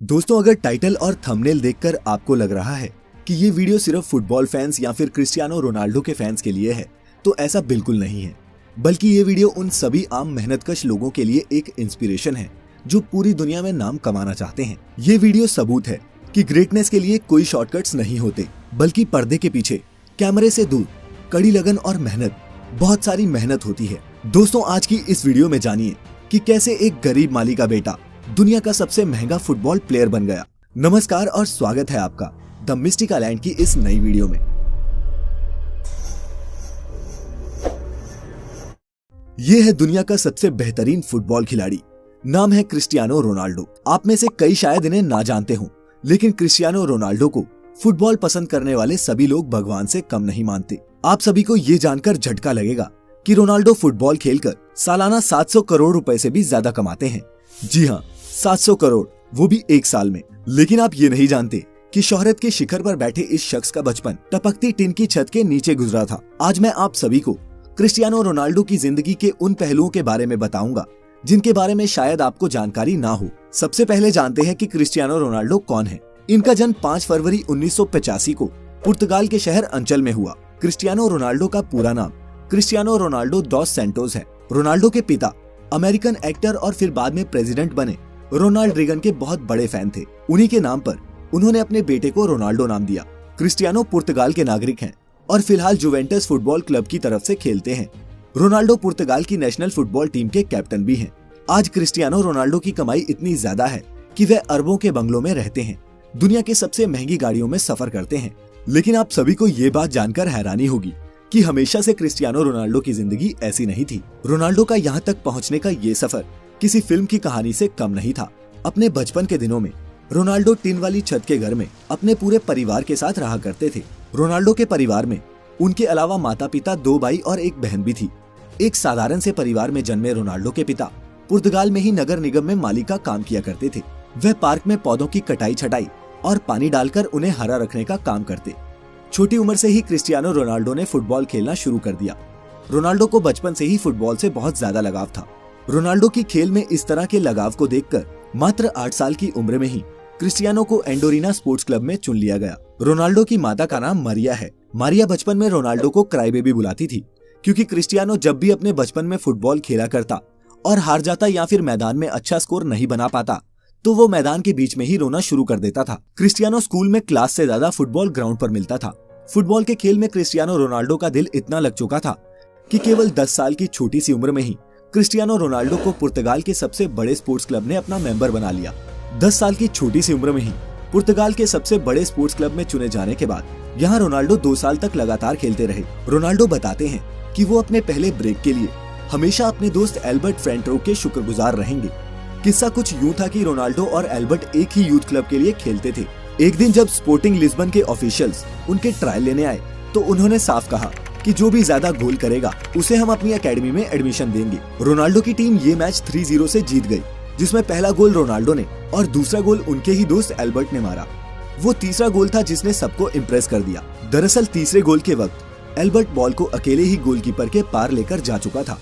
दोस्तों, अगर टाइटल और थंबनेल देखकर आपको लग रहा है कि ये वीडियो सिर्फ फुटबॉल फैंस या फिर क्रिस्टियानो रोनाल्डो के फैंस के लिए है, तो ऐसा बिल्कुल नहीं है। बल्कि ये वीडियो उन सभी आम मेहनतकश लोगों के लिए एक इंस्पिरेशन है जो पूरी दुनिया में नाम कमाना चाहते हैं। ये वीडियो सबूत है कि ग्रेटनेस के लिए कोई शॉर्टकट्स नहीं होते, बल्कि पर्दे के पीछे कैमरे से दूर कड़ी लगन और मेहनत, बहुत सारी मेहनत होती है। दोस्तों, आज की इस वीडियो में जानिए कि कैसे एक गरीब माली का बेटा दुनिया का सबसे महंगा फुटबॉल प्लेयर बन गया। नमस्कार और स्वागत है आपका द मिस्टिक आइलैंड की इस नई वीडियो में। ये है दुनिया का सबसे बेहतरीन फुटबॉल खिलाड़ी, नाम है क्रिस्टियानो रोनाल्डो। आप में से कई शायद इन्हें ना जानते हों, लेकिन क्रिस्टियानो रोनाल्डो को फुटबॉल पसंद करने वाले सभी लोग भगवान से कम नहीं मानते। आप सभी को ये जानकर झटका लगेगा कि रोनाल्डो फुटबॉल खेलकर सालाना 700 करोड़ रुपए से भी ज्यादा कमाते हैं। जी हाँ, 700 करोड़, वो भी एक साल में। लेकिन आप ये नहीं जानते कि शोहरत के शिखर पर बैठे इस शख्स का बचपन टपकती टिन की छत के नीचे गुजरा था। आज मैं आप सभी को क्रिस्टियानो रोनाल्डो की जिंदगी के उन पहलुओं के बारे में बताऊंगा जिनके बारे में शायद आपको जानकारी ना हो। सबसे पहले जानते हैं कि क्रिस्टियानो रोनाल्डो कौन है। इनका जन्म 5 फरवरी 1985 को पुर्तगाल के शहर अंचल में हुआ। क्रिस्टियानो रोनाल्डो का पूरा नाम क्रिस्टियानो रोनाल्डो डॉस सैंटोस है। रोनाल्डो के पिता अमेरिकन एक्टर और फिर बाद में प्रेसिडेंट बने रोनाल्ड रीगन के बहुत बड़े फैन थे। उन्हीं के नाम पर उन्होंने अपने बेटे को रोनाल्डो नाम दिया। क्रिस्टियानो पुर्तगाल के नागरिक हैं और फिलहाल जुवेंटस फुटबॉल क्लब की तरफ से खेलते हैं। रोनाल्डो पुर्तगाल की नेशनल फुटबॉल टीम के कैप्टन भी हैं। आज क्रिस्टियानो रोनाल्डो की कमाई इतनी ज्यादा है कि वे अरबों के बंगलों में रहते हैं, दुनिया के सबसे महंगी गाड़ियों में सफर करते हैं। लेकिन आप सभी को ये बात जानकर हैरानी होगी कि हमेशा से क्रिस्टियानो रोनाल्डो की जिंदगी ऐसी नहीं थी। रोनाल्डो का यहाँ तक पहुँचने का ये सफर किसी फिल्म की कहानी से कम नहीं था। अपने बचपन के दिनों में रोनाल्डो टिन वाली छत के घर में अपने पूरे परिवार के साथ रहा करते थे। रोनाल्डो के परिवार में उनके अलावा माता पिता, 2 भाई और एक बहन भी थी। एक साधारण से परिवार में जन्मे रोनाल्डो के पिता पुर्तगाल में ही नगर निगम में माली का काम किया करते थे। वह पार्क में पौधों की कटाई छटाई और पानी डालकर उन्हें हरा रखने का काम करते। छोटी उम्र से ही क्रिस्टियानो रोनाल्डो ने फुटबॉल खेलना शुरू कर दिया। रोनाल्डो को बचपन से ही फुटबॉल से बहुत ज्यादा लगाव था। रोनाल्डो की खेल में इस तरह के लगाव को देखकर मात्र 8 साल की उम्र में ही क्रिस्टियानो को एंडोरिना स्पोर्ट्स क्लब में चुन लिया गया। रोनाल्डो की माता का नाम मारिया है। मारिया बचपन में रोनाल्डो को क्राई बेबी बुलाती थी, क्योंकि क्रिस्टियानो जब भी अपने बचपन में फुटबॉल खेला करता और हार जाता या फिर मैदान में अच्छा स्कोर नहीं बना पाता, तो वो मैदान के बीच में ही रोना शुरू कर देता था। क्रिस्टियानो स्कूल में क्लास से ज्यादा फुटबॉल ग्राउंड पर मिलता था। फुटबॉल के खेल में क्रिस्टियानो रोनाल्डो का दिल इतना लग चुका था कि केवल 10 साल की छोटी सी उम्र में ही क्रिस्टियानो रोनाल्डो को पुर्तगाल के सबसे बड़े स्पोर्ट्स क्लब ने अपना मेंबर बना लिया। 10 साल की छोटी सी उम्र में ही पुर्तगाल के सबसे बड़े स्पोर्ट्स क्लब में चुने जाने के बाद यहाँ रोनाल्डो 2 साल तक लगातार खेलते रहे। रोनाल्डो बताते हैं कि वो अपने पहले ब्रेक के लिए हमेशा अपने दोस्त एल्बर्ट फ्रेंटरोक के शुक्रगुजार रहेंगे। किस्सा कुछ यूं था कि रोनाल्डो और एल्बर्ट एक ही यूथ क्लब के लिए खेलते थे। एक दिन जब स्पोर्टिंग लिस्बन के ऑफिशियल्स उनके ट्रायल लेने आए, तो उन्होंने साफ कहा कि जो भी ज्यादा गोल करेगा उसे हम अपनी एकेडमी में एडमिशन देंगे। रोनाल्डो की टीम ये मैच 3-0 से जीत गई, जिसमें पहला गोल रोनाल्डो ने और दूसरा गोल उनके ही दोस्त एल्बर्ट ने मारा। वो तीसरा गोल था जिसने सबको इम्प्रेस कर दिया। दरअसल तीसरे गोल के वक्त एल्बर्ट बॉल को अकेले ही गोलकीपर के पार लेकर जा चुका था।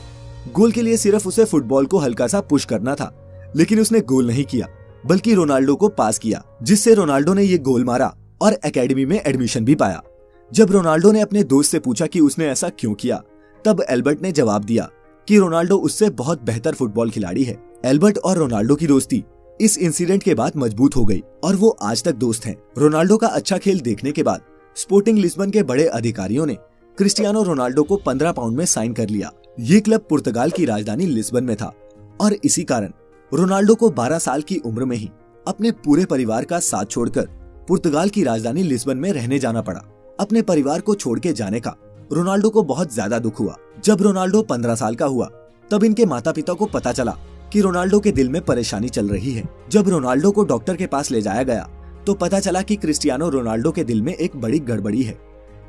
गोल के लिए सिर्फ उसे फुटबॉल को हल्का सा पुश करना था, लेकिन उसने गोल नहीं किया, बल्कि रोनाल्डो को पास किया, जिससे रोनाल्डो ने ये गोल मारा और एकेडमी में एडमिशन भी पाया। जब रोनाल्डो ने अपने दोस्त से पूछा कि उसने ऐसा क्यों किया, तब एल्बर्ट ने जवाब दिया कि रोनाल्डो उससे बहुत बेहतर फुटबॉल खिलाड़ी है। एल्बर्ट और रोनाल्डो की दोस्ती इस इंसिडेंट के बाद मजबूत हो गई और वो आज तक दोस्त हैं। रोनाल्डो का अच्छा खेल देखने के बाद स्पोर्टिंग लिस्बन के बड़े अधिकारियों ने क्रिस्टियानो रोनाल्डो को 15 पाउंड में साइन कर लिया। ये क्लब पुर्तगाल की राजधानी लिस्बन में था और इसी कारण रोनाल्डो को 12 साल की उम्र में ही अपने पूरे परिवार का साथ छोड़कर पुर्तगाल की राजधानी लिस्बन में रहने जाना पड़ा। अपने परिवार को छोड़ के जाने का रोनाल्डो को बहुत ज्यादा दुख हुआ। जब रोनाल्डो 15 साल का हुआ, तब इनके माता पिता को पता चला कि रोनाल्डो के दिल में परेशानी चल रही है। जब रोनाल्डो को डॉक्टर के पास ले जाया गया, तो पता चला कि क्रिस्टियानो रोनाल्डो के दिल में एक बड़ी गड़बड़ी है।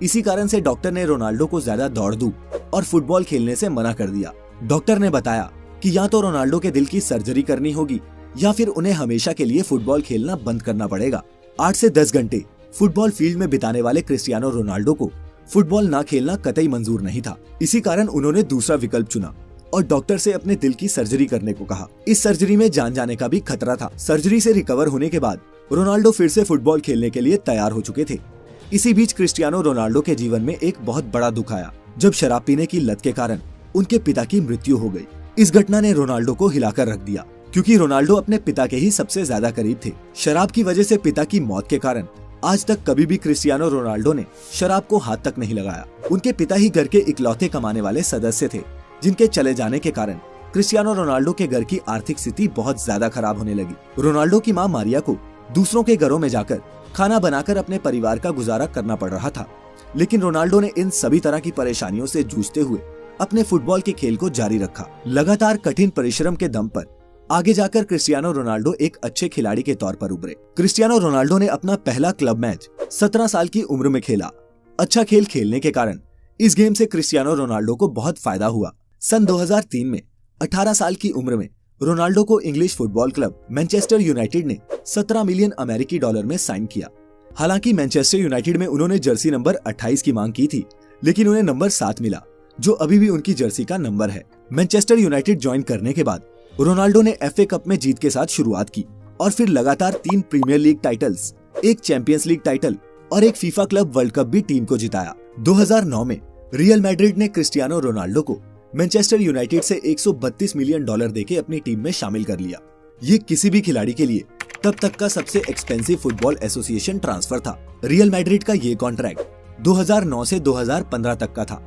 इसी कारण से डॉक्टर ने रोनाल्डो को ज्यादा दौड़ धूप और फुटबॉल खेलने से मना कर दिया। डॉक्टर ने बताया कि या तो रोनाल्डो के दिल की सर्जरी करनी होगी या फिर उन्हें हमेशा के लिए फुटबॉल खेलना बंद करना पड़ेगा। 8 से 10 घंटे फुटबॉल फील्ड में बिताने वाले क्रिस्टियानो रोनाल्डो को फुटबॉल ना खेलना कतई मंजूर नहीं था। इसी कारण उन्होंने दूसरा विकल्प चुना और डॉक्टर से अपने दिल की सर्जरी करने को कहा। इस सर्जरी में जान जाने का भी खतरा था। सर्जरी से रिकवर होने के बाद रोनाल्डो फिर से फुटबॉल खेलने के लिए तैयार हो चुके थे। इसी बीच क्रिस्टियानो रोनाल्डो के जीवन में एक बहुत बड़ा दुख आया, जब शराब पीने की लत के कारण उनके पिता की मृत्यु हो गई। इस घटना ने रोनाल्डो को हिलाकर रख दिया, क्योंकि रोनाल्डो अपने पिता के ही सबसे ज्यादा करीब थे। शराब की वजह से पिता की मौत के कारण आज तक कभी भी क्रिस्टियानो रोनाल्डो ने शराब को हाथ तक नहीं लगाया। उनके पिता ही घर के इकलौते कमाने वाले सदस्य थे, जिनके चले जाने के कारण क्रिस्टियानो रोनाल्डो के घर की आर्थिक स्थिति बहुत ज्यादा खराब होने लगी। रोनाल्डो की मां मारिया को दूसरों के घरों में जाकर खाना बनाकर अपने परिवार का गुजारा करना पड़ रहा था, लेकिन रोनाल्डो ने इन सभी तरह की परेशानियों से जूझते हुए अपने फुटबॉल के खेल को जारी रखा। लगातार कठिन परिश्रम के दम पर आगे जाकर क्रिस्टियानो रोनाल्डो एक अच्छे खिलाड़ी के तौर पर उभरे। क्रिस्टियानो रोनाल्डो ने अपना पहला क्लब मैच 17 साल की उम्र में खेला। अच्छा खेल खेलने के कारण इस गेम से क्रिस्टियानो रोनाल्डो को बहुत फायदा हुआ। सन 2003 में 18 साल की उम्र में रोनाल्डो को English football club Manchester United ने 17 मिलियन अमेरिकी डॉलर में साइन किया। हालांकि मैनचेस्टर यूनाइटेड में उन्होंने जर्सी नंबर 28 की मांग की थी, लेकिन उन्हें नंबर 7 मिला, जो अभी भी उनकी जर्सी का नंबर है। मैनचेस्टर यूनाइटेड ज्वाइन करने के बाद रोनाल्डो ने FA कप में जीत के साथ शुरुआत की और फिर लगातार 3 प्रीमियर लीग टाइटल्स, एक चैंपियंस लीग टाइटल और एक फीफा क्लब वर्ल्ड कप भी टीम को जिताया। 2009 में रियल मैड्रिड ने क्रिस्टियानो रोनाल्डो को मैनचेस्टर यूनाइटेड से 132 मिलियन डॉलर देके अपनी टीम में शामिल कर लिया। ये किसी भी खिलाड़ी के लिए तब तक का सबसे एक्सपेंसिव फुटबॉल एसोसिएशन ट्रांसफर था। रियल मैड्रिड का ये कॉन्ट्रैक्ट 2009 से 2015 तक का था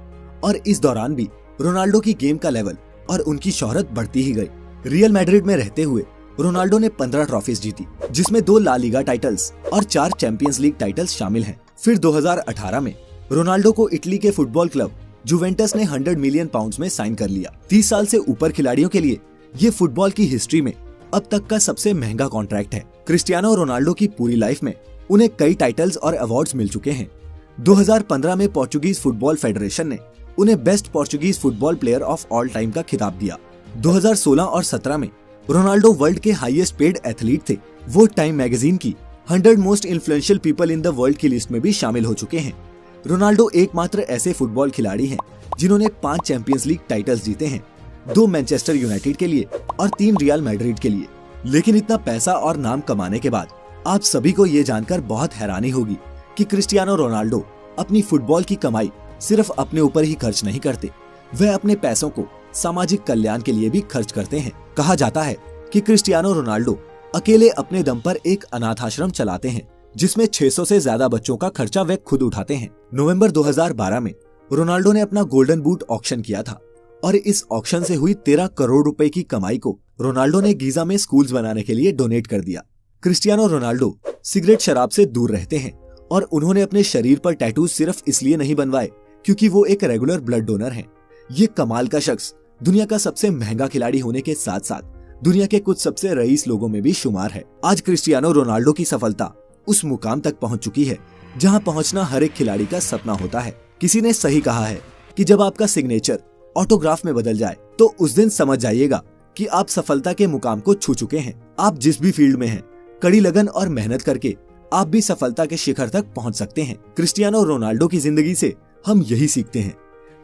और इस दौरान भी रोनाल्डो की गेम का लेवल और उनकी शोहरत बढ़ती ही गई। रियल मैड्रिड में रहते हुए रोनाल्डो ने 15 ट्रॉफीज जीती, जिसमें 2 ला लीगा टाइटल्स और 4 चैंपियंस लीग टाइटल्स शामिल हैं। फिर 2018 में रोनाल्डो को इटली के फुटबॉल क्लब जुवेंटस ने 100 मिलियन पाउंड्स में साइन कर लिया। 30 साल से ऊपर खिलाड़ियों के लिए ये फुटबॉल की हिस्ट्री में अब तक का सबसे महंगा कॉन्ट्रैक्ट है। क्रिस्टियानो रोनाल्डो की पूरी लाइफ में उन्हें कई टाइटल्स और अवार्ड्स मिल चुके हैं। 2015 में पोर्चुगीज फुटबॉल फेडरेशन ने उन्हें best Portuguese football player of all time का खिताब दिया। 2016 और 17 में रोनाल्डो वर्ल्ड के हाईएस्ट पेड एथलीट थे। वो टाइम मैगजीन की 100 most influential people in the world की लिस्ट में भी शामिल हो चुके हैं। रोनाल्डो एकमात्र ऐसे फुटबॉल खिलाड़ी हैं जिन्होंने 5 चैंपियंस लीग टाइटल्स जीते हैं, 2 मैनचेस्टर यूनाइटेड के लिए और 3 रियल मैड्रिड के लिए। लेकिन इतना पैसा और नाम कमाने के बाद आप सभी को ये जानकर बहुत हैरानी होगी कि क्रिस्टियानो रोनाल्डो अपनी फुटबॉल की कमाई सिर्फ अपने ऊपर ही खर्च नहीं करते, वह अपने पैसों को सामाजिक कल्याण के लिए भी खर्च करते हैं। कहा जाता है कि क्रिस्टियानो रोनाल्डो अकेले अपने दम पर एक अनाथ आश्रम चलाते हैं, जिसमें 600 से ज्यादा बच्चों का खर्चा वे खुद उठाते हैं। नवंबर 2012 में रोनाल्डो ने अपना गोल्डन बूट ऑक्शन किया था और इस ऑक्शन से हुई 13 करोड़ रुपए की कमाई को रोनाल्डो ने गीजा में स्कूल्स बनाने के लिए डोनेट कर दिया। क्रिस्टियानो रोनाल्डो सिगरेट शराब से दूर रहते हैं और उन्होंने अपने शरीर पर टैटूज सिर्फ इसलिए नहीं बनवाए क्योंकि वो एक रेगुलर ब्लड डोनर हैं। ये कमाल का शख्स दुनिया का सबसे महंगा खिलाड़ी होने के साथ साथ दुनिया के कुछ सबसे रईस लोगों में भी शुमार है। आज क्रिस्टियानो रोनाल्डो की सफलता उस मुकाम तक पहुंच चुकी है जहां पहुंचना हर एक खिलाड़ी का सपना होता है। किसी ने सही कहा है कि जब आपका सिग्नेचर ऑटोग्राफ में बदल जाए तो उस दिन समझ जाइएगा कि आप सफलता के मुकाम को छू चुके हैं। आप जिस भी फील्ड में हैं, कड़ी लगन और मेहनत करके आप भी सफलता के शिखर तक पहुंच सकते हैं। क्रिस्टियानो रोनाल्डो की जिंदगी से हम यही सीखते हैं।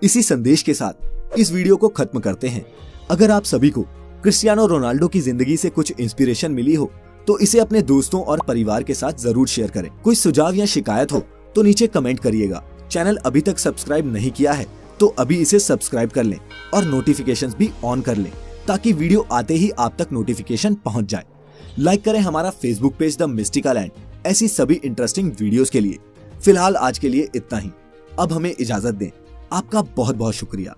इसी संदेश के साथ इस वीडियो को खत्म करते हैं। अगर आप सभी को क्रिस्टियानो रोनाल्डो की जिंदगी से कुछ इंस्पिरेशन मिली हो तो इसे अपने दोस्तों और परिवार के साथ जरूर शेयर करें। कोई सुझाव या शिकायत हो तो नीचे कमेंट करिएगा। चैनल अभी तक सब्सक्राइब नहीं किया है तो अभी इसे सब्सक्राइब कर लें और नोटिफिकेशंस भी ऑन कर लें ताकि वीडियो आते ही आप तक नोटिफिकेशन पहुंच जाए। लाइक करें हमारा Facebook page the mystical land ऐसी सभी इंटरेस्टिंग वीडियोस के लिए। फिलहाल आज के लिए इतना ही। अब हमें इजाजत दें। आपका बहुत बहुत शुक्रिया।